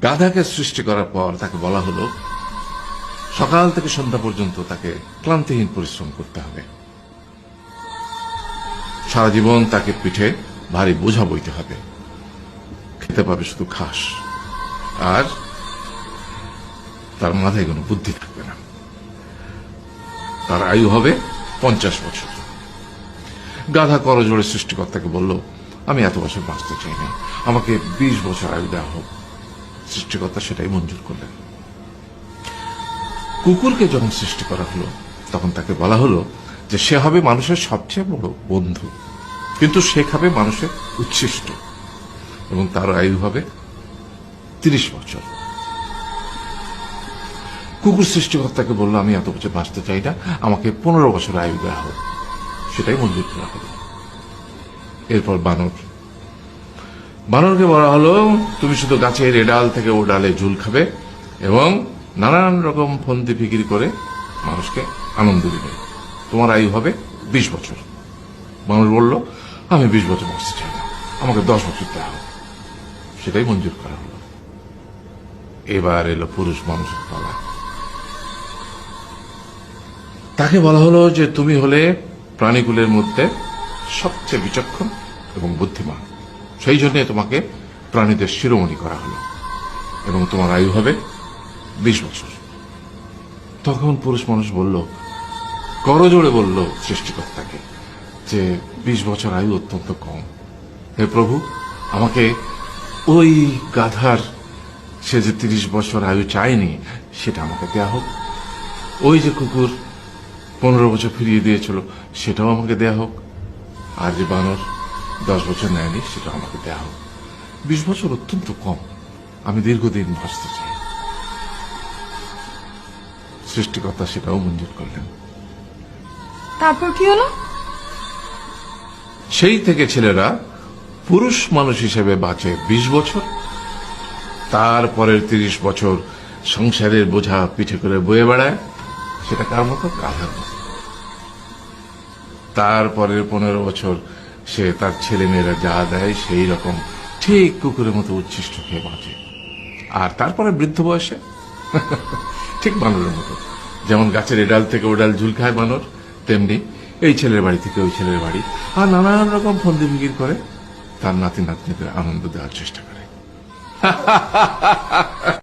গাধাকে সৃষ্টি করার পর তাকে বলা হলো সকাল থেকে সন্ধ্যা পর্যন্ত তাকে ক্লান্তিহীন পরিশ্রম করতে হবে, সারা জীবন তাকে পিঠে ভারী বোঝা বইতে হবে, খেতে পাবে শুধু ঘাস, আর তার মাথায় কোনো বুদ্ধি থাকবে না। তার আয়ু হবে 50 বছর। গাধা করজোড়ে সৃষ্টিকর্তাকে বলল, আমি এত বছর বাঁচতে চাই না, আমাকে 20 বছর আয়ু দেওয়া হোক। সৃষ্টিকর্তা সেটাই মঞ্জুর করলেন। কুকুরকে যখন সৃষ্টি করা হলো তখন তাকে বলা হলো যে সে হবে মানুষের সবচেয়ে বড় বন্ধু, কিন্তু সে খাবে মানুষের উচ্ছিষ্ট, এবং তার আয়ু হবে 30 বছর। কুকুর সৃষ্টিকর্তাকে বলল, আমি এত বছর বাঁচতে চাই না, আমাকে 15 বছর আয়ু দেওয়া হোক। সেটাই মঞ্জুর করা হলো। এরপর বানরকে বলা হলো, তুমি শুধু গাছের এ ডাল থেকে ও ডালে ঝুল খাবে এবং নানান রকম ফন্দি ফিকির করে মানুষকে আনন্দ দিবে, তোমার আয়ু হবে 20 বছর। মানুষ বলল, আমি 20 বছর বাঁচতে চাই না, আমাকে 10 বছর দেওয়া হোক। সেটাই মঞ্জুর করা হলো। এবার এলো পুরুষ মানুষের পালা। তাকে বলা হলো যে তুমি হলে প্রাণীকুলের মধ্যে সবচেয়ে বিচক্ষণ এবং বুদ্ধিমান, সেই জন্য তোমাকে প্রাণীদের শিরোমণি করা হলো এবং তোমার আয়ু হবে 20 বছর। তখন পুরুষ মানুষ বলল, করজোড়ে বলল সৃষ্টিকর্তাকে যে 20 বছর আয়ু অত্যন্ত কম, হে প্রভু, আমাকে ওই গাধার সে যে 30 বছর আয়ু চায়নি সেটা আমাকে দেয়া হোক, ওই যে কুকুর 15 বছর ফিরিয়ে দিয়েছিল সেটাও আমাকে দেয়া হোক, আর যে বানর 10 বছর নেয়নি সেটাও আমাকে দেয়া হোক। 20 বছর অত্যন্ত কম, আমি দীর্ঘদিন বাঁচতে চাই। সৃষ্টিকর্তা সেটাও মঞ্জুর করলেন। তারপর কি হলো? সেই থেকে ছেলেরা পুরুষ মানুষ হিসেবে বাঁচে 20 বছর, তারপরের 30 বছর সংসারের বোঝা পিঠে করে বয়ে বেড়ায়, সেটা কার মতো? গাধার মতো। তারপরের 15 বছর সে তার ছেলে মেয়েরা যা দেয় সেই রকম ঠিক কুকুরের মতো উচ্ছিষ্ট খেয়ে বাঁচে। আর তারপরে বৃদ্ধ বয়সে ঠিক বানরের মতো, যেমন গাছের এডাল থেকে ওডাল ঝুল খায় বানর, তেমনি এই ছেলের বাড়ি থেকে ওই ছেলের বাড়ি, আর নানান রকম ফন্দি ফিকির করে তার নাতি নাতনিদের আনন্দ দেওয়ার চেষ্টা করে।